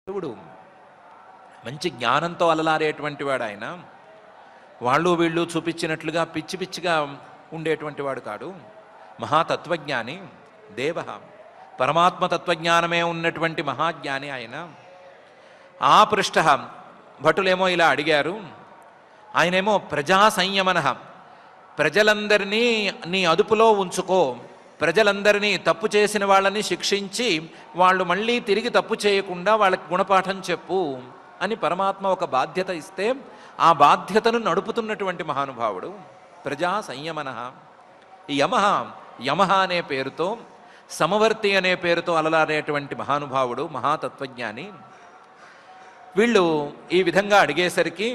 దేవుడు మంచి జ్ఞానంతో అలలారేటువంటి వాడు ఆయన. వాళ్ళు వీళ్ళు చూపించినట్లుగా పిచ్చి పిచ్చిగా ఉండేటువంటి వాడు కాడు. మహాతత్వజ్ఞాని దేవ, పరమాత్మ తత్వజ్ఞానమే ఉన్నటువంటి మహాజ్ఞాని ఆయన. ఆ పృష్ఠ భటులేమో ఇలా అడిగారు. ఆయనేమో ప్రజా సంయమన, ప్రజలందరినీ నీ అదుపులో ఉంచుకో, ప్రజలందరినీ తప్పు చేసిన వాళ్ళని శిక్షించి వాళ్ళు మళ్ళీ తిరిగి తప్పు చేయకుండా వాళ్ళకి గుణపాఠం చెప్పు అని పరమాత్మ ఒక బాధ్యత ఇస్తే ఆ బాధ్యతను నడుపుతున్నటువంటి మహానుభావుడు ప్రజా సంయమన. ఈ యమహ అనే పేరుతో, సమవర్తి అనే పేరుతో అలలాడేటువంటి మహానుభావుడు, మహాతత్వజ్ఞాని. వీళ్ళు ఈ విధంగా అడిగేసరికి,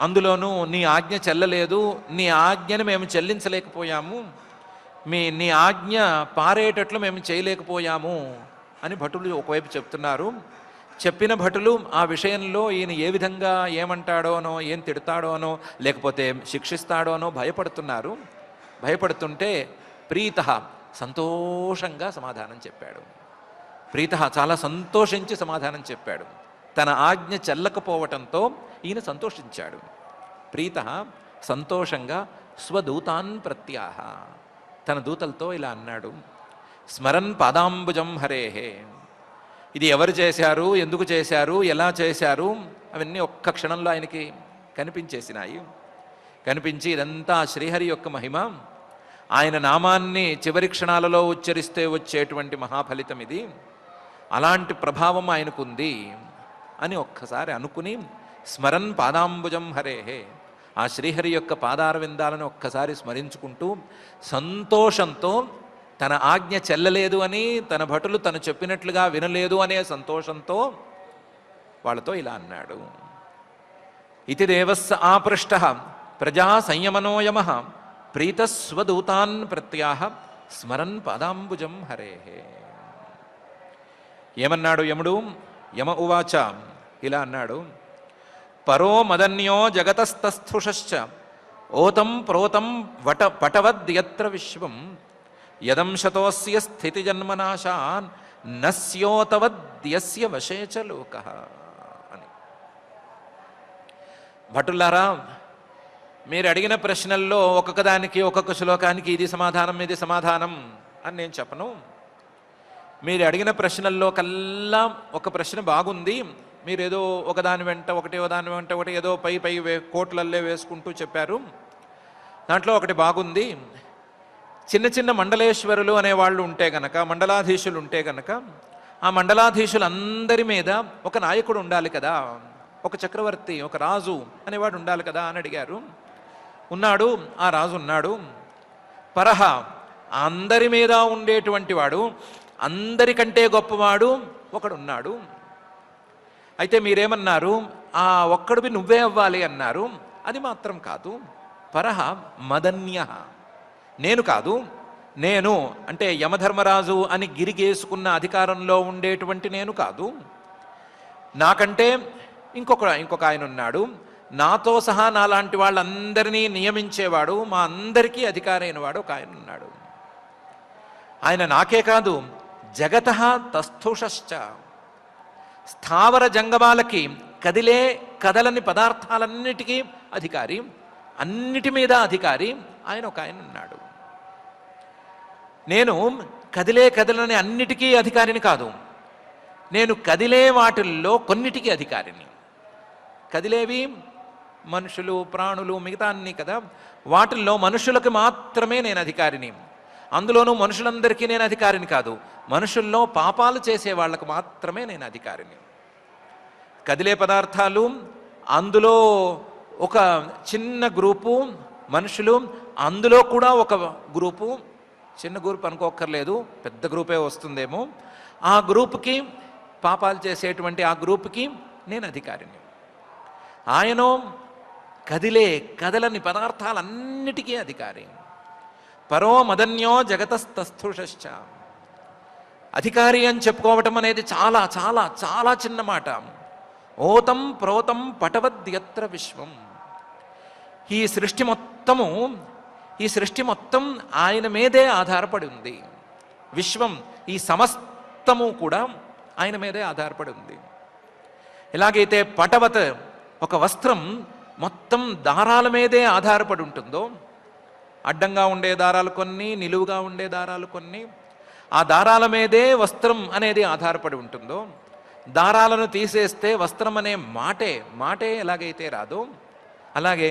అందులోనూ నీ ఆజ్ఞ చెల్లలేదు, నీ ఆజ్ఞను మేము చెల్లించలేకపోయాము, నీ ఆజ్ఞ పారేటట్లు మేము చేయలేకపోయాము అని భటులు ఒకవైపు చెప్తున్నారు. చెప్పిన భటులు ఆ విషయంలో ఈయన ఏ విధంగా ఏమంటాడోనో, ఏం తిడతాడోనో, లేకపోతే శిక్షిస్తాడోనో భయపడుతున్నారు. భయపడుతుంటే ప్రీత సంతోషంగా సమాధానం చెప్పాడు. ప్రీత చాలా సంతోషించి సమాధానం చెప్పాడు. తన ఆజ్ఞ చెల్లకపోవటంతో ఈయన సంతోషించాడు. ప్రీత సంతోషంగా స్వదూతాన్ ప్రత్యాహ, తన దూతలతో ఇలా అన్నాడు. స్మరన్ పాదాంబుజం హరేహే, ఇది ఎవరు చేశారు, ఎందుకు చేశారు, ఎలా చేశారు అవన్నీ ఒక్క క్షణంలో ఆయనకి కనిపించేసినాయి. కనిపించి ఇదంతా శ్రీహరి యొక్క మహిమ, ఆయన నామాన్ని చివరి క్షణాలలో ఉచ్చరిస్తే వచ్చేటువంటి మహాఫలితం ఇది, అలాంటి ప్రభావం ఆయనకుంది అని ఒక్కసారి అనుకుని స్మరన్ పాదాంబుజం హరేహే, ఆ శ్రీహరి యొక్క పాదార విందాలను ఒక్కసారి స్మరించుకుంటూ సంతోషంతో, తన ఆజ్ఞ చెల్లలేదు అని, తన భటులు తను చెప్పినట్లుగా వినలేదు అనే సంతోషంతో వాళ్ళతో ఇలా అన్నాడు. ఇతి దేవస్స ఆపృష్ట ప్రజా సంయమనోయమ ప్రీతస్వదూతాన్ ప్రత్యాహ స్మరన్ పాదాంబుజం హరేహే. ఏమన్నాడు యముడు? యమ ఉవాచ, ఇలా అన్నాడు. పరో మదన్యో జగతస్తస్థుషశ్చ ఓతం ప్రోతం పటవద్యత్ర విశ్వం యదంశతోస్య స్థితి జన్మనాశాన్ నస్యోతవద్యస్య వశే చ లోకః అని. భటులారా, మీరు అడిగిన ప్రశ్నల్లో ఒక్కొక్కదానికి ఒక్కొక్క శ్లోకానికి ఇది సమాధానం ఇది సమాధానం అని నేను చెప్పను. మీరు అడిగిన ప్రశ్నల్లో కల్లా ఒక ప్రశ్న బాగుంది, మీరేదో ఒకదాని వెంట ఒకటి ఏదో పై కోట్లల్లే వేసుకుంటూ చెప్పారు. దాంట్లో ఒకటి బాగుంది. చిన్న చిన్న మండలేశ్వరులు అనేవాళ్ళు ఉంటే గనక, మండలాధీశులు ఉంటే గనక, ఆ మండలాధీశులందరి మీద ఒక నాయకుడు ఉండాలి కదా, ఒక చక్రవర్తి, ఒక రాజు అనేవాడు ఉండాలి కదా అని అడిగారు. ఉన్నాడు, ఆ రాజు ఉన్నాడు. పరహ, అందరి మీద ఉండేటువంటి వాడు, అందరికంటే గొప్పవాడు ఒకడున్నాడు. అయితే మీరేమన్నారు? ఆ ఒక్కడివి నువ్వే అవ్వాలి అన్నారు. అది మాత్రం కాదు. పరహ మదన్య, నేను కాదు, నేను అంటే యమధర్మరాజు అని గిరిగేసుకున్న అధికారంలో ఉండేటువంటి నేను కాదు. నాకంటే ఇంకొక ఆయన ఉన్నాడు, నాతో సహా నాలాంటి వాళ్ళందరినీ నియమించేవాడు, మా అందరికీ అధికారైన వాడు ఒక ఆయన ఉన్నాడు. ఆయన నాకే కాదు, జగత తస్థుషశ్చ, స్థావర జంగమాలకి, కదలని పదార్థాలన్నిటికీ అధికారి, అన్నిటి మీద అధికారి ఆయన ఒక ఆయన ఉన్నాడు. నేను కదలని అన్నిటికీ అధికారిని కాదు, నేను కదిలే వాటిల్లో కొన్నిటికి అధికారిని. కదిలేవి మనుషులు, ప్రాణులు, మిగతా అన్నీ కదా. వాటిల్లో మనుషులకు మాత్రమే నేను అధికారిని. అందులోనూ మనుషులందరికీ నేను అధికారిని కాదు, మనుషుల్లో పాపాలు చేసే వాళ్ళకు మాత్రమే నేను అధికారిని. కదిలే పదార్థాలు, అందులో ఒక చిన్న గ్రూపు మనుషులు, అందులో కూడా ఒక గ్రూపు, చిన్న గ్రూప్ అనుకోక్కర్లేదు, పెద్ద గ్రూపే వస్తుందేమో, ఆ గ్రూపుకి, పాపాలు చేసేటువంటి ఆ గ్రూపుకి నేను అధికారిని. ఆయన కదలని పదార్థాలన్నిటికీ అధికారి. పరో మదన్యో జగతస్తస్థుషశ్చ, అధికారి అని చెప్పుకోవటం అనేది చాలా చాలా చాలా చిన్న మాట. ఓతం ప్రోతం పటవద్యత్ర విశ్వం, ఈ సృష్టి మొత్తం ఆయన మీదే ఆధారపడి ఉంది. విశ్వం, ఈ సమస్తము కూడా ఆయన మీదే ఆధారపడి ఉంది. ఎలాగైతే పటవత్ ఒక వస్త్రం మొత్తం దారాల మీదే ఆధారపడి ఉంటుందో, అడ్డంగా ఉండే దారాలు కొన్ని, నిలువుగా ఉండే దారాలు కొన్ని, ఆ దారాల మీదే వస్త్రం అనేది ఆధారపడి ఉంటుందో, దారాలను తీసేస్తే వస్త్రం అనే మాటే ఎలాగైతే రాదో, అలాగే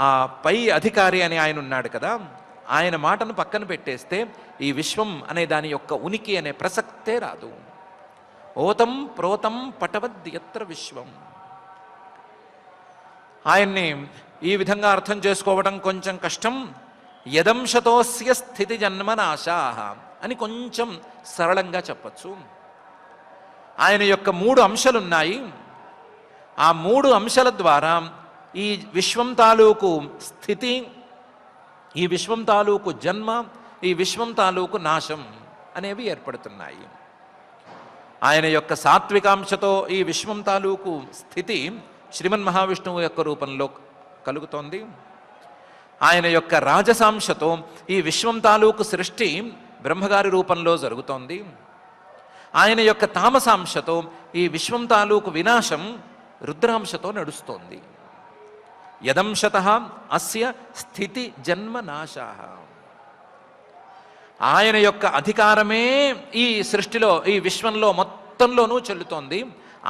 ఆ పై అధికారి అని ఆయన ఉన్నాడు కదా, ఆయన మాటను పక్కన పెట్టేస్తే ఈ విశ్వం అనే దాని యొక్క ఉనికి అనే ప్రసక్తే రాదు. ఓతం ప్రోతం పటవద్యత్ర విశ్వం. ఆయన్ని ఈ విధంగా అర్థం చేసుకోవడం కొంచెం కష్టం. యదంశతోస్య స్థితి జన్మనాశా అని కొంచెం సరళంగా చెప్పచ్చు. ఆయన యొక్క 3 అంశాలున్నాయి. ఆ 3 అంశాల ద్వారా ఈ విశ్వం తాలూకు స్థితి, ఈ విశ్వం తాలూకు జన్మ, ఈ విశ్వం తాలూకు నాశం అనేవి ఏర్పడుతున్నాయి. ఆయన యొక్క సాత్వికాంశతో ఈ విశ్వం తాలూకు స్థితి శ్రీమన్ మహావిష్ణువు యొక్క రూపంలో కలుగుతోంది. ఆయన యొక్క రాజసాంశతో ఈ విశ్వం తాలూకు సృష్టి బ్రహ్మగారి రూపంలో జరుగుతోంది. ఆయన యొక్క తామసాంశతో ఈ విశ్వం తాలూకు వినాశం రుద్రాంశతో నడుస్తోంది. యదంశతః అస్య స్థితి జన్మ నాశా. ఆయన యొక్క అధికారమే ఈ సృష్టిలో, ఈ విశ్వంలో మొత్తంలోనూ చెల్లుతోంది.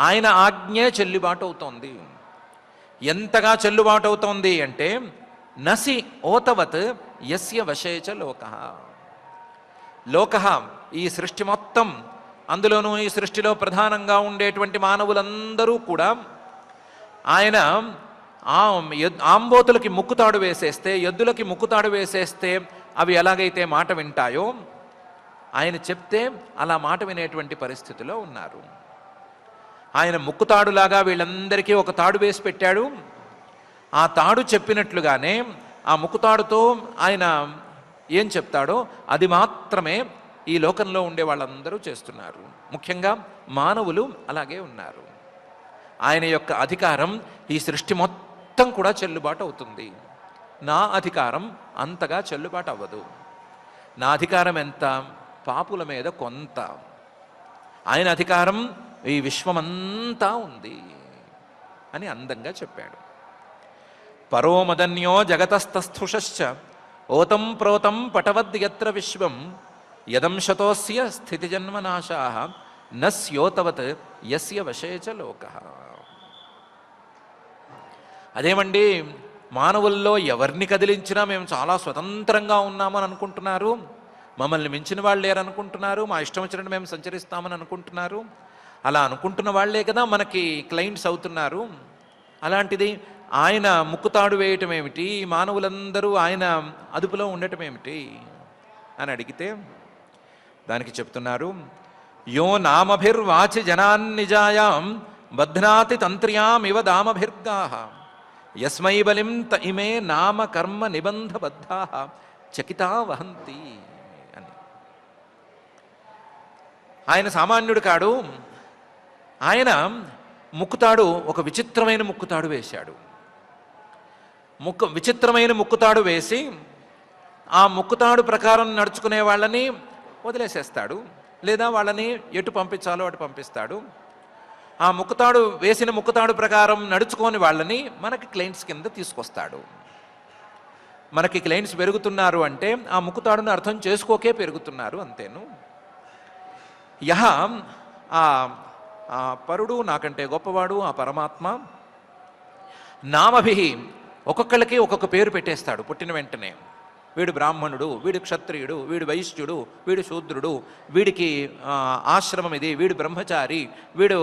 ఆయన ఆజ్ఞే చెల్లుబాటు అవుతోంది. ఎంతగా చెల్లుబాటు అవుతోంది అంటే నసి ఓతవత్ యస్య వశేచ లోకః ఈ సృష్టి మొత్తం, అందులోనూ ఈ సృష్టిలో ప్రధానంగా ఉండేటువంటి మానవులందరూ కూడా ఆయన ఆంబోతులకి ముక్కుతాడు వేసేస్తే, ఎద్దులకి ముక్కుతాడు వేసేస్తే అవి ఎలాగైతే మాట వింటాయో, ఆయన చెప్తే అలా మాట వినేటువంటి పరిస్థితిలో ఉన్నారు. ఆయన ముక్కుతాడులాగా వీళ్ళందరికీ ఒక తాడు వేసి పెట్టాడు. ఆ తాడు చెప్పినట్లుగానే ఆ ముక్కుతాడుతో ఆయన ఏం చెప్తాడో అది మాత్రమే ఈ లోకంలో ఉండే వాళ్ళందరూ చేస్తున్నారు. ముఖ్యంగా మానవులు అలాగే ఉన్నారు. ఆయన యొక్క అధికారం ఈ సృష్టి మొత్తం కూడా చెల్లుబాటు అవుతుంది. నా అధికారం అంతగా చెల్లుబాటు అవ్వదు. నా అధికారం ఎంత? పాపుల మీద కొంత. ఆయన అధికారం ఈ విశ్వమంతా ఉంది అని అందంగా చెప్పాడు. పరోమదన్యో జగతస్థస్థుషశ్చ ఓతం ప్రోతం పటవద్యత్ర విశ్వం యదంశతోస్య స్థితి జన్మనాశా నస్యోతవత్ యస్య వశేచ లోకః. అదేమండి, మానవుల్లో ఎవరిని కదిలించినా మేము చాలా స్వతంత్రంగా ఉన్నామని అనుకుంటున్నారు, మమ్మల్ని మించిన వాళ్ళు లేరనుకుంటున్నారు, మా ఇష్టం వచ్చినట్టు మేము సంచరిస్తామని అనుకుంటున్నారు. అలా అనుకుంటున్న వాళ్లే కదా మనకి క్లయింట్స్ అవుతున్నారు. అలాంటిది ఆయన ముక్కుతాడు వేయటం ఏమిటి, మానవులందరూ ఆయన అదుపులో ఉండటం ఏమిటి అని అడిగితే దానికి చెప్తున్నారు, యో నామభిర్వాచి జనాన్నిజాయాం బధ్నాతి తంత్ర్యాం ఇవ దామభిర్గాః యస్మై బలిం త ఇమే నామ కర్మ నిబంధబద్ధాః చకితా వహంతి అని. ఆయన సామాన్యుడు కాడు. ఆయన ముక్కుతాడు, ఒక విచిత్రమైన ముక్కుతాడు వేశాడు. విచిత్రమైన ముక్కుతాడు వేసి ఆ ముక్కుతాడు ప్రకారం నడుచుకునే వాళ్ళని వదిలేసేస్తాడు, లేదా వాళ్ళని ఎటు పంపించాలో అటు పంపిస్తాడు. ఆ ముక్కుతాడు వేసిన ముక్కుతాడు ప్రకారం నడుచుకోని వాళ్ళని మనకి క్లయింట్స్ కింద తీసుకొస్తాడు. మనకి క్లయింట్స్ పెరుగుతున్నారు అంటే ఆ ముక్కుతాడును అర్థం చేసుకోకే పెరుగుతున్నారు అంతేను. యహ ఆ పరుడు, నాకంటే గొప్పవాడు ఆ పరమాత్మ, నామభి ఒక్కొక్కళ్ళకి ఒక్కొక్క పేరు పెట్టేస్తాడు పుట్టిన వెంటనే. వీడు బ్రాహ్మణుడు, వీడు క్షత్రియుడు, వీడు వైశ్యుడు, వీడు శూద్రుడు, వీడికి ఆశ్రమం ఇది, వీడు బ్రహ్మచారి, వీడు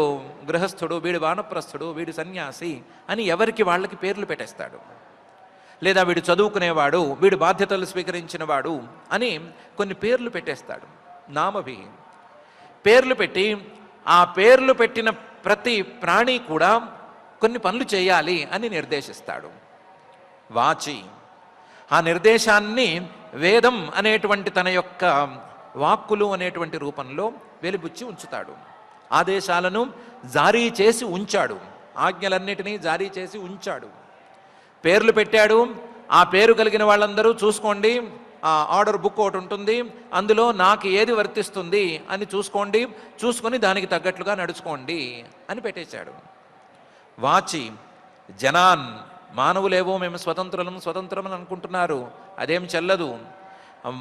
గృహస్థుడు, వీడు వానప్రస్థుడు, వీడు సన్యాసి అని ఎవరికి వాళ్ళకి పేర్లు పెట్టేస్తాడు. లేదా వీడు చదువుకునేవాడు, వీడు బాధ్యతలు స్వీకరించినవాడు అని కొన్ని పేర్లు పెట్టేస్తాడు. నామభి పేర్లు పెట్టి ఆ పేర్లు పెట్టిన ప్రతి ప్రాణి కూడా కొన్ని పనులు చేయాలి అని నిర్దేశిస్తాడు. వాచి ఆ నిర్దేశాన్ని వేదం అనేటువంటి తన యొక్క వాక్కులు అనేటువంటి రూపంలో వెలిబుచ్చి ఉంచుతాడు. ఆదేశాలను జారీ చేసి ఉంచాడు, ఆజ్ఞలన్నిటినీ జారీ చేసి ఉంచాడు. పేర్లు పెట్టాడు. ఆ పేరు కలిగిన వాళ్ళందరూ చూసుకోండి, ఆ ఆర్డర్ బుక్ ఒకటి ఉంటుంది, అందులో నాకు ఏది వర్తిస్తుంది అని చూసుకోండి, చూసుకొని దానికి తగ్గట్లుగా నడుచుకోండి అని పెట్టేశాడు. వాచి జనాన్, మానవులేవో మేము స్వతంత్రమని అనుకుంటున్నారు, అదేం చెల్లదు.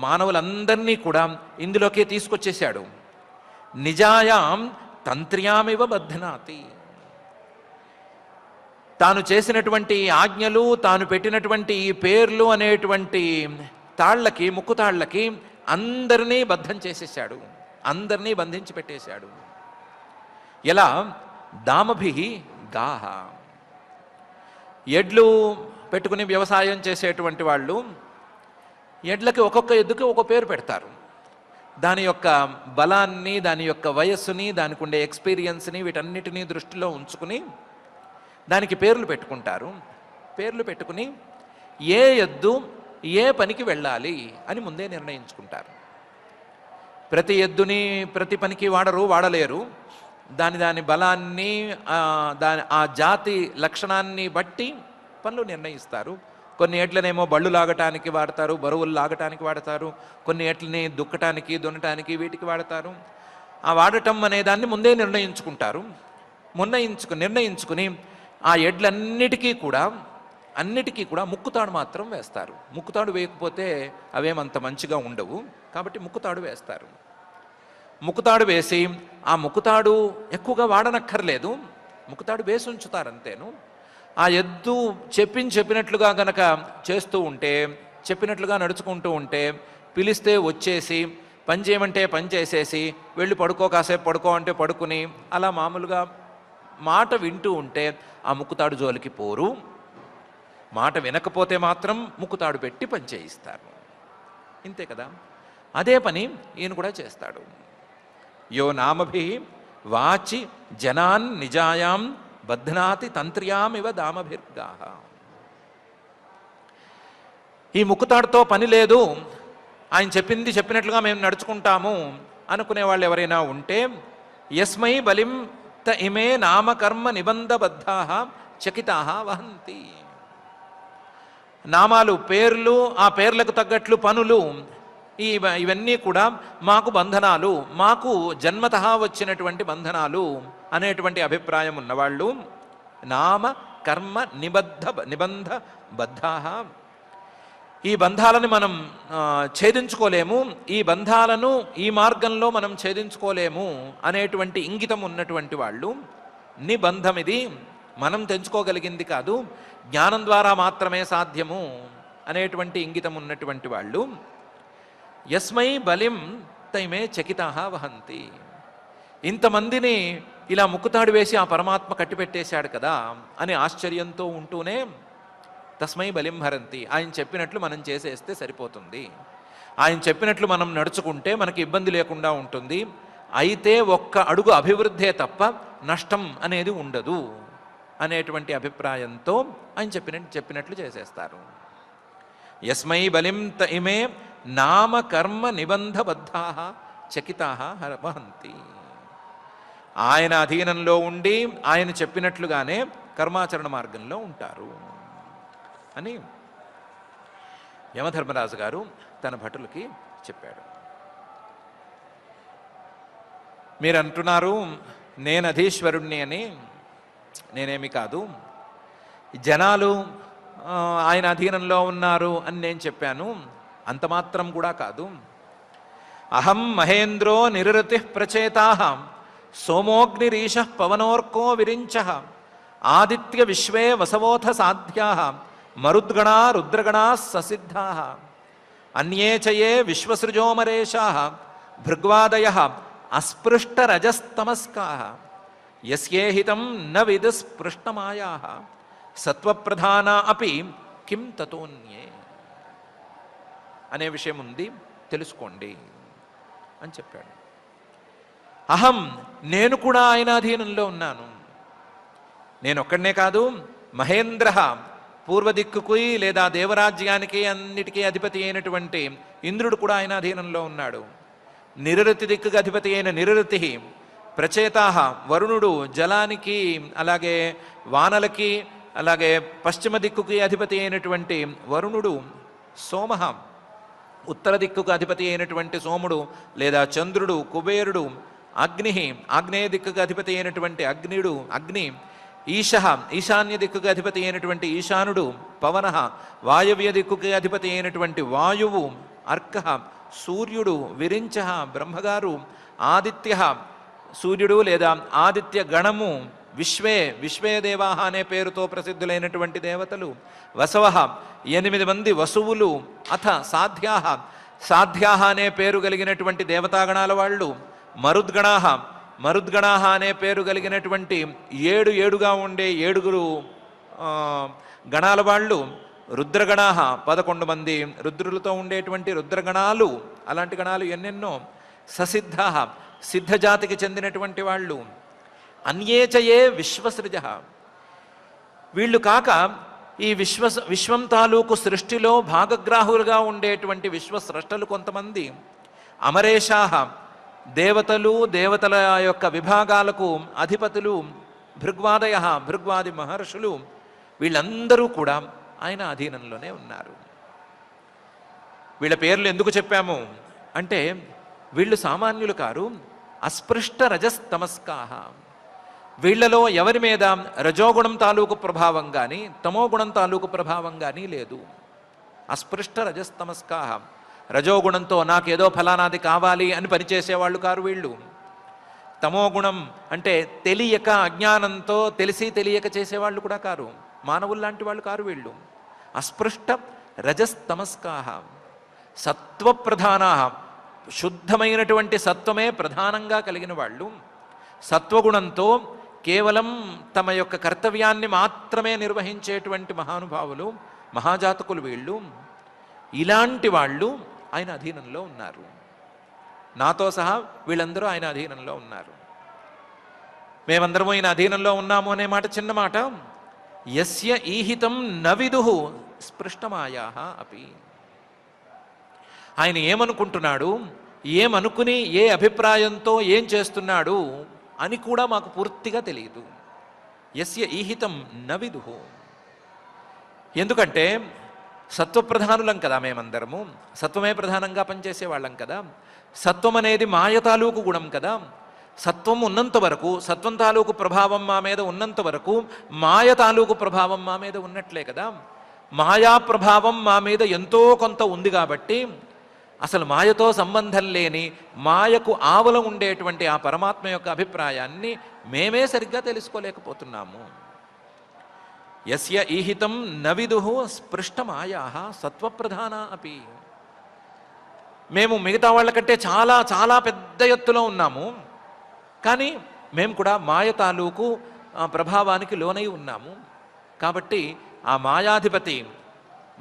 మానవులందరినీ కూడా ఇందులోకే తీసుకొచ్చేశాడు. నిజాయాం తంత్ర్యామివ బధ్నాతి, తాను చేసినటువంటి ఆజ్ఞలు, తాను పెట్టినటువంటి ఈ పేర్లు అనేటువంటి తాళ్ళకి, ముక్కు తాళ్ళకి అందరినీ బద్ధం చేసేసాడు, అందరినీ బంధించి పెట్టేశాడు. ఎలా? దామభి గాహ, ఎడ్లు పెట్టుకుని వ్యవసాయం చేసేటువంటి వాళ్ళు ఎడ్లకి ఒక్కొక్క ఎద్దుకి ఒక్కొక్క పేరు పెడతారు. దాని యొక్క బలాన్ని, దాని యొక్క వయస్సుని, దానికి ఉండే ఎక్స్పీరియన్స్ని, వీటన్నిటినీ దృష్టిలో ఉంచుకుని దానికి పేర్లు పెట్టుకుంటారు. పేర్లు పెట్టుకుని ఏ ఎద్దు ఏ పనికి వెళ్ళాలి అని ముందే నిర్ణయించుకుంటారు. ప్రతి ఎద్దుని ప్రతి పనికి వాడలేరు. దాని బలాన్ని, ఆ జాతి లక్షణాన్ని బట్టి పనులు నిర్ణయిస్తారు. కొన్ని ఎడ్లనేమో బళ్ళు లాగటానికి వాడతారు, బరువులు లాగటానికి వాడతారు. కొన్ని ఎడ్లని దుక్కటానికి, దున్నటానికి, వీటికి వాడతారు. ఆ వాడటం అనే దాన్ని ముందే నిర్ణయించుకుంటారు. నిర్ణయించుకుని ఆ ఎడ్లన్నిటికీ కూడా ముక్కుతాడు మాత్రం వేస్తారు. ముక్కుతాడు వేయకపోతే అవేమంత మంచిగా ఉండవు, కాబట్టి ముక్కుతాడు వేస్తారు. ముక్కుతాడు వేసి, ఆ ముక్కుతాడు ఎక్కువగా వాడనక్కర్లేదు, ముక్కుతాడు వేసి ఉంచుతారు అంతేను. ఆ ఎద్దు చెప్పినట్లుగా గనక చేస్తూ ఉంటే, చెప్పినట్లుగా నడుచుకుంటూ ఉంటే, పిలిస్తే వచ్చేసి, పని చేయమంటే పని చేసేసి, వెళ్ళి కాసేపు పడుకో అంటే పడుకుని, అలా మామూలుగా మాట వింటూ ఉంటే ఆ ముక్కుతాడు జోలికి పోరు. మాట వినకపోతే మాత్రం ముక్కుతాడు పెట్టి పని చేయిస్తారు. ఇంతే కదా. అదే పని ఈయన కూడా చేస్తాడు. యో నామభి వాచి జనాన్ నిజాయాం బధ్నాతి తంత్ర్యామివ దామభిర్గాహ. ఈ ముక్కుతాడుతో పని లేదు, ఆయన చెప్పినట్లుగా మేము నడుచుకుంటాము అనుకునే వాళ్ళు ఎవరైనా ఉంటే, యస్మై బలిం త ఇమే నామకర్మ నిబంధబద్ధా చకితా వహంతి. నామాలు, పేర్లు, ఆ పేర్లకు తగ్గట్లు పనులు, ఇవన్నీ కూడా మాకు బంధనాలు, మాకు జన్మతః వచ్చినటువంటి బంధనాలు అనేటువంటి అభిప్రాయం ఉన్నవాళ్ళు నామ కర్మ నిబంధ బద్ధా. ఈ బంధాలను మనం ఛేదించుకోలేము, ఈ బంధాలను ఈ మార్గంలో మనం ఛేదించుకోలేము అనేటువంటి ఇంగితం ఉన్నటువంటి వాళ్ళు, నిబంధం ఇది మనం తెంచుకోగలిగింది కాదు, జ్ఞానం ద్వారా మాత్రమే సాధ్యము అనేటువంటి ఇంగితం ఉన్నటువంటి వాళ్ళు యస్మై బలిం తైమే చకితాహ వహంతి. ఇంతమందిని ఇలా ముక్కుతాడు వేసి ఆ పరమాత్మ కట్టిపెట్టేశాడు కదా అని ఆశ్చర్యంతో ఉంటూనే తస్మై బలిం హరంతి, ఆయన చెప్పినట్లు మనం చేసేస్తే సరిపోతుంది, ఆయన చెప్పినట్లు మనం నడుచుకుంటే మనకి ఇబ్బంది లేకుండా ఉంటుంది, అయితే ఒక్క అడుగు అభివృద్ధే తప్ప నష్టం అనేది ఉండదు అనేటువంటి అభిప్రాయంతో ఆయన చెప్పినట్లు చేసేస్తారు. యస్మై బలిం త ఇమే నామ కర్మ నిబంధబద్ధా చకితా వహంతి. ఆయన అధీనంలో ఉండి ఆయన చెప్పినట్లుగానే కర్మాచరణ మార్గంలో ఉంటారు అని యమధర్మరాజు గారు తన భటులకి చెప్పాడు. మీరు అంటున్నారు నేను అధీశ్వరుణ్ణి అని, నేనేమి కాదు, జనాలు ఆయన అధీనంలో ఉన్నారు అని నేను చెప్పాను, అంత మాత్రం కూడా కాదు. అహం మహేంద్రో నిరృతి ప్రచేతా సోమోగ్నిరీశ పవనోర్కో విరించ ఆదిత్య విశ్వే వసవోథ సాధ్యా మరుద్గణా రుద్రగణా ససిద్ధా అన్యే చయే విశ్వసృజోమరేషా భృగ్వాదయ అస్పృష్టరజస్తమస్కా యస్యేహితం న విదుస్పృష్టమాయా సత్వప్రధాన అపి కిం తతోన్యే అనే విషయం ఉంది, తెలుసుకోండి అని చెప్పాడు. అహం, నేను కూడా ఆయన అధీనంలో ఉన్నాను. నేను ఒక్కడనే కాదు, మహేంద్ర పూర్వదిక్కుకి లేదా దేవరాజ్యానికి అన్నిటికీ అధిపతి అయినటువంటి ఇంద్రుడు కూడా ఆయన అధీనంలో ఉన్నాడు. నిరృతి దిక్కుకి అధిపతి అయిన నిరృతి, ప్రచేతాహ వరుణుడు జలానికి అలాగే వానలకి అలాగే పశ్చిమ దిక్కుకి అధిపతి అయినటువంటి వరుణుడు, సోమ ఉత్తర దిక్కుకు అధిపతి అయినటువంటి సోముడు లేదా చంద్రుడు, కుబేరుడు, అగ్ని ఆగ్నేయ దిక్కుకు అధిపతి అయినటువంటి అగ్ని, ఈశ ఈశాన్య దిక్కుకి అధిపతి అయినటువంటి ఈశానుడు, పవన వాయవ్య దిక్కుకి అధిపతి అయినటువంటి వాయువు, అర్క సూర్యుడు, విరించ బ్రహ్మగారు, ఆదిత్య సూర్యుడు లేదా ఆదిత్య గణము, విశ్వే దేవాహ అనే పేరుతో ప్రసిద్ధులైనటువంటి దేవతలు, వసవ 8 మంది వసువులు, అథ సాధ్యాహ అనే పేరు కలిగినటువంటి దేవతాగణాల వాళ్ళు, మరుద్గణాహ అనే పేరు కలిగినటువంటి 7 ఉండే 7 గణాల వాళ్ళు, రుద్రగణాహ 11 మంది రుద్రులతో ఉండేటువంటి రుద్రగణాలు, అలాంటి గణాలు ఎన్నెన్నో, ససిద్ధ సిద్ధజాతికి చెందినటువంటి వాళ్ళు, అన్యేచయే విశ్వసృజ వీళ్ళు కాక ఈ విశ్వం తాలూకు సృష్టిలో భాగగ్రాహులుగా ఉండేటువంటి విశ్వస్రష్టలు కొంతమంది, అమరేషాహ దేవతల యొక్క విభాగాలకు అధిపతులు, భృగ్వాది మహర్షులు, వీళ్ళందరూ కూడా ఆయన అధీనంలోనే ఉన్నారు. వీళ్ళ పేర్లు ఎందుకు చెప్పాము అంటే వీళ్ళు సామాన్యులు కారు, అస్పృష్ట రజస్తమస్కాహ. వీళ్లలో ఎవరి మీద రజోగుణం తాలూకు ప్రభావం కానీ తమోగుణం తాలూకు ప్రభావం కానీ లేదు. అస్పృష్ట రజస్తమస్కాహ, రజోగుణంతో నాకేదో ఫలానాది కావాలి అని పనిచేసేవాళ్ళు కారు వీళ్ళు. తమోగుణం అంటే తెలియక అజ్ఞానంతో తెలిసి తెలియక చేసేవాళ్ళు కూడా కారు, మానవుల్లాంటి వాళ్ళు కారు వీళ్ళు. అస్పృష్ట రజస్తమస్కాహ, సత్వప్రధానా, శుద్ధమైనటువంటి సత్వమే ప్రధానంగా కలిగిన వాళ్ళు. సత్వగుణంతో కేవలం తమ యొక్క కర్తవ్యాన్ని మాత్రమే నిర్వహించేటువంటి మహానుభావులు, మహాజాతకులు వీళ్ళు. ఇలాంటి వాళ్ళు ఆయన అధీనంలో ఉన్నారు. నాతో సహా వీళ్ళందరూ ఆయన అధీనంలో ఉన్నారు. మేమందరము ఆయన అధీనంలో ఉన్నాము అనే మాట చిన్న మాట. యస్య ఈహితం నవిదుః స్పృష్టమాయా అపి. ఆయన ఏమనుకుంటున్నాడు, ఏమనుకుని ఏ అభిప్రాయంతో ఏం చేస్తున్నాడు అని కూడా మాకు పూర్తిగా తెలియదు. యస్య ఈహితం నవిదుః. ఎందుకంటే సత్వప్రధానులం కదా మేమందరము, సత్వమే ప్రధానంగా పనిచేసే వాళ్ళం కదా. సత్వం అనేది మాయ తాలూకు గుణం కదా. సత్వం ఉన్నంత వరకు, సత్వం తాలూకు ప్రభావం మా మీద ఉన్నంత వరకు మాయ తాలూకు ప్రభావం మా మీద ఉన్నట్లే కదా. మాయా ప్రభావం మా మీద ఎంతో కొంత ఉంది కాబట్టి అసలు మాయతో సంబంధం లేని, మాయకు ఆవల ఉండేటువంటి ఆ పరమాత్మ యొక్క అభిప్రాయాన్ని మేమే సరిగ్గా తెలుసుకోలేకపోతున్నాము. యస్య ఈహితం నవిదుః స్పృష్టమాయా సత్వప్రధాన అపి. మేము మిగతా వాళ్ళకంటే చాలా చాలా పెద్ద ఎత్తులో ఉన్నాము, కానీ మేము కూడా మాయ తాలూకు ప్రభావానికి లోనై ఉన్నాము. కాబట్టి ఆ మాయాధిపతి,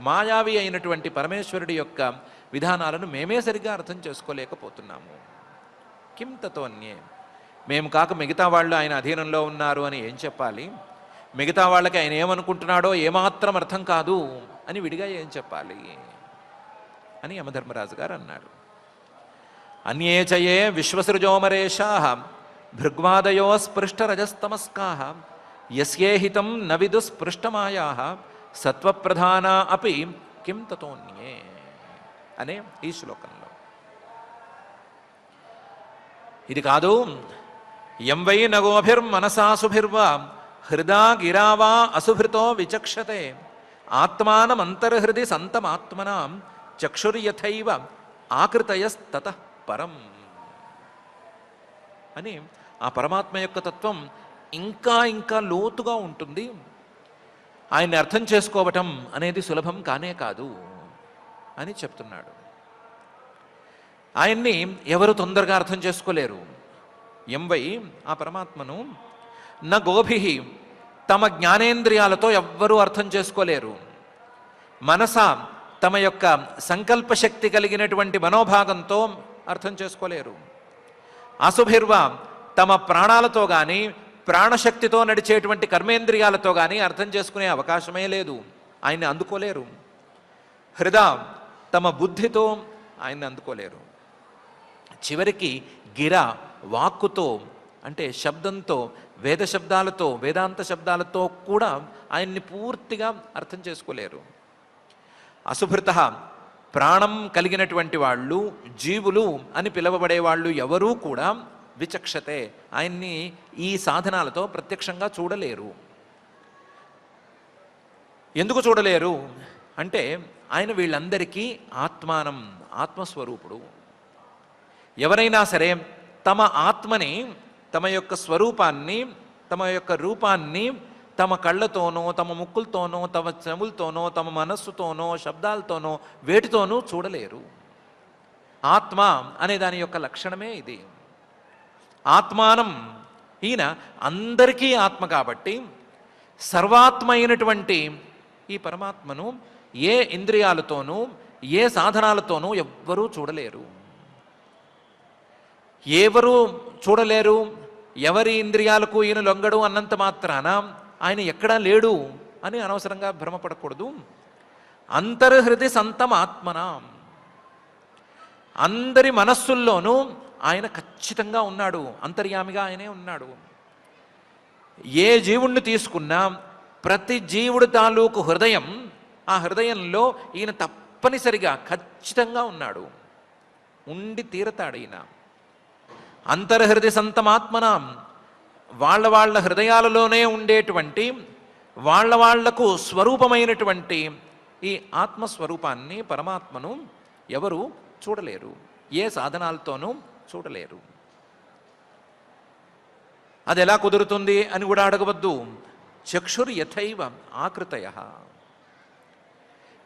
మాయావి అయినటువంటి పరమేశ్వరుడి యొక్క విధానాలను మేమే సరిగ్గా అర్థం చేసుకోలేకపోతున్నాము. కిం తతోన్యే, మేము కాక మిగతా వాళ్ళు ఆయన అధీనంలో ఉన్నారు అని ఏం చెప్పాలి? మిగతా వాళ్ళకి ఆయన ఏమనుకుంటున్నాడో ఏమాత్రం అర్థం కాదు అని విడిగా ఏం చెప్పాలి అని యమధర్మరాజు గారు అన్నాడు. అన్యేచయే విశ్వసృజోమరేషాః భృగ్వాదయో స్పృష్టరజస్తమస్కాః యస్యేహితం నవిదు స్పృష్టమాయాః సత్వప్రధానా అపి కిం తతోన్యే అనే ఈ శ్లోకంలో. ఇది కాదు, యం వై నగోభిర్మనసాసుభిర్వా హృదా గిరావా అసుభృతో విచక్షతే ఆత్మానమంతర్హృది సంతమాత్మనాం చక్షుర్యథైవ ఆకృతయస్తతః పరం అని ఆ పరమాత్మ యొక్క తత్వం ఇంకా ఇంకా లోతుగా ఉంటుంది. ఆయన్ని అర్థం చేసుకోవటం అనేది సులభం కానే కాదు అని చెప్తున్నాడు. ఆయన్ని ఎవరు తొందరగా అర్థం చేసుకోలేరు. ఎంవై ఆ పరమాత్మను న గోభిః తమ జ్ఞానేంద్రియాలతో ఎవ్వరూ అర్థం చేసుకోలేరు. మనస తమ యొక్క సంకల్పశక్తి కలిగినటువంటి మనోభాగంతో అర్థం చేసుకోలేరు. అసుభిర్వ తమ ప్రాణాలతో కానీ ప్రాణశక్తితో నడిచేటువంటి కర్మేంద్రియాలతో కానీ అర్థం చేసుకునే అవకాశమే లేదు, ఆయన్ని అందుకోలేరు. హృదా తమ బుద్ధితో ఆయన్ని అందుకోలేరు. చివరికి గిర వాక్కుతో అంటే శబ్దంతో, వేద శబ్దాలతో, వేదాంత శబ్దాలతో కూడా ఆయన్ని పూర్తిగా అర్థం చేసుకోలేరు. అసుభృత ప్రాణం కలిగినటువంటి వాళ్ళు, జీవులు అని పిలువబడే వాళ్ళు ఎవరూ కూడా విచక్షతే ఆయన్ని ఈ సాధనాలతో ప్రత్యక్షంగా చూడలేరు. ఎందుకు చూడలేరు అంటే ఆయన వీళ్ళందరికీ ఆత్మానం, ఆత్మస్వరూపుడు. ఎవరైనా సరే తమ ఆత్మని, తమ యొక్క స్వరూపాన్ని, తమ యొక్క రూపాన్ని తమ కళ్ళతోనో, తమ ముక్కులతోనో, తమ చెవులతోనో, తమ మనస్సుతోనో, శబ్దాలతోనో, వేటితోనూ చూడలేరు. ఆత్మ అనే దాని యొక్క లక్షణమే ఇది. ఆత్మానం, ఈయన అందరికీ ఆత్మ కాబట్టి సర్వాత్మ అయినటువంటి ఈ పరమాత్మను ఏ ఇంద్రియాలతోనూ, ఏ సాధనాలతోనూ ఎవ్వరూ చూడలేరు. ఎవరు చూడలేరు? ఎవరి ఇంద్రియాలకు ఈయన లొంగడు అన్నంత మాత్రాన ఆయన ఎక్కడా లేడు అని అనవసరంగా భ్రమపడకూడదు. అంతర్హృది సంతం ఆత్మన, అందరి మనస్సుల్లోనూ ఆయన ఖచ్చితంగా ఉన్నాడు, అంతర్యామిగా ఆయనే ఉన్నాడు. ఏ జీవుణ్ణి తీసుకున్నా ప్రతి జీవుడి తాలూకు హృదయం, ఆ హృదయంలో ఈయన తప్పనిసరిగా ఖచ్చితంగా ఉన్నాడు, ఉండి తీరతాడు ఈయన. అంతర్హృది సంతమాత్మనాం, వాళ్ళ హృదయాలలోనే ఉండేటువంటి వాళ్లకు స్వరూపమైనటువంటి ఈ ఆత్మస్వరూపాన్ని, పరమాత్మను ఎవరు చూడలేరు, ఏ సాధనాలతోనూ చూడలేరు. అది ఎలా కుదురుతుంది అని కూడా అడగవద్దు. చక్షుర్ యథైవ ఆకృతయ,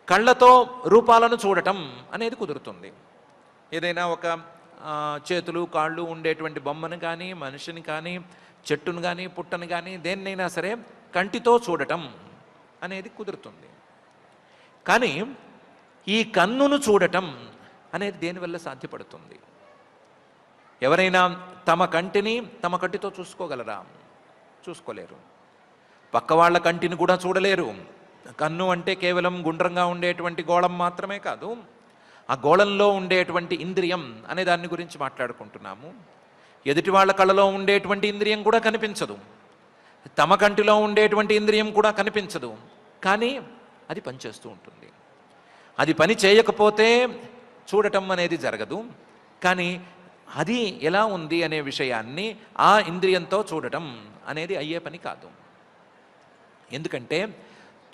కళ్ళతో రూపాలను చూడటం అనేది కుదురుతుంది. ఏదైనా ఒక చేతులు కాళ్ళు ఉండేటువంటి బొమ్మను కానీ, మనిషిని కానీ, చెట్టును కానీ, పుట్టను కానీ, దేన్నైనా సరే కంటితో చూడటం అనేది కుదురుతుంది. కానీ ఈ కన్నును చూడటం అనేది దేనివల్ల సాధ్యపడుతుంది? ఎవరైనా తమ కంటిని తమ కంటితో చూసుకోగలరా? చూసుకోలేరు. పక్క వాళ్ళ కంటిని కూడా చూడలేరు. కన్ను అంటే కేవలం గుండ్రంగా ఉండేటువంటి గోళం మాత్రమే కాదు, ఆ గోళంలో ఉండేటువంటి ఇంద్రియం అనే దాని గురించి మాట్లాడుకుంటున్నాము. ఎదుటి వాళ్ళ కళ్ళలో ఉండేటువంటి ఇంద్రియం కూడా కనిపించదు, తమ కంటిలో ఉండేటువంటి ఇంద్రియం కూడా కనిపించదు, కానీ అది పనిచేస్తూ ఉంటుంది. అది పని చేయకపోతే చూడటం అనేది జరగదు. కానీ అది ఎలా ఉంది అనే విషయాన్ని ఆ ఇంద్రియంతో చూడటం అనేది అయ్యే పని కాదు. ఎందుకంటే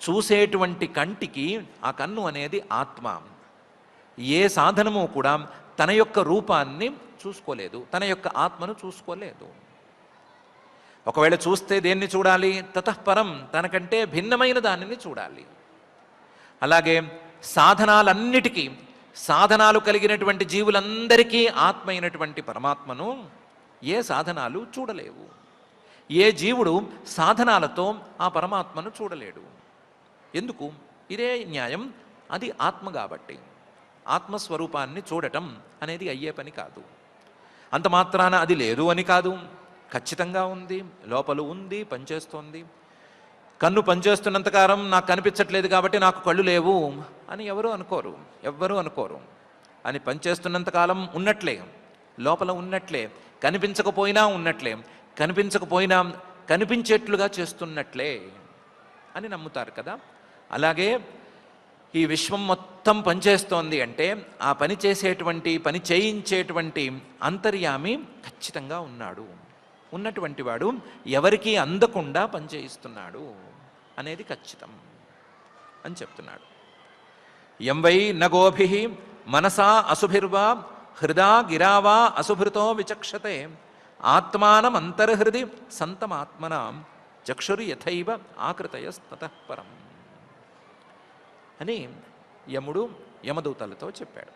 చూసేటువంటి కంటికి ఆ కన్ను అనేది ఆత్మ. ఏ సాధనము కూడా తన యొక్క రూపాన్ని చూసుకోలేదు, తన యొక్క ఆత్మను చూసుకోలేదు. ఒకవేళ చూస్తే దేన్ని చూడాలి? తతఃపరం, తనకంటే భిన్నమైన దానిని చూడాలి. అలాగే సాధనాలన్నిటికీ, సాధనాలు కలిగినటువంటి జీవులందరికీ ఆత్మ అయినటువంటి పరమాత్మను ఏ సాధనాలు చూడలేవు. ఏ జీవుడు సాధనాలతో ఆ పరమాత్మను చూడలేడు. ఎందుకు? ఇదే న్యాయం. అది ఆత్మ కాబట్టి ఆత్మస్వరూపాన్ని చూడటం అనేది అయ్యే పని కాదు. అంత మాత్రాన అది లేదు అని కాదు, ఖచ్చితంగా ఉంది, లోపల ఉంది, పనిచేస్తోంది. కన్ను పనిచేస్తున్నంతకాలం నాకు కనిపించట్లేదు కాబట్టి నాకు కళ్ళు లేవు అని ఎవరు అనుకోరు, ఎవ్వరూ అనుకోరు. అని పనిచేస్తున్నంతకాలం ఉన్నట్లే, లోపల ఉన్నట్లే, కనిపించకపోయినా ఉన్నట్లే, కనిపించకపోయినా కనిపించేట్లుగా చేస్తున్నట్లే అని నమ్ముతారు కదా. అలాగే ఈ విశ్వం మొత్తం పనిచేస్తోంది అంటే ఆ పని చేసేటువంటి, పని చేయించేటువంటి అంతర్యామి ఖచ్చితంగా ఉన్నాడు. ఉన్నటువంటి వాడు ఎవరికీ అందకుండా పనిచేయిస్తున్నాడు అనేది ఖచ్చితం అని చెప్తున్నాడు. యం వై నగోభి మనసా అశుభిర్వా హృదా గిరావా అశుభృతో విచక్షతే ఆత్మానం అంతర్హృది సంతమాత్మన చక్షురు యథైవ ఆకృతయస్తతః పరం అని యముడు యమదూతలతో చెప్పాడు.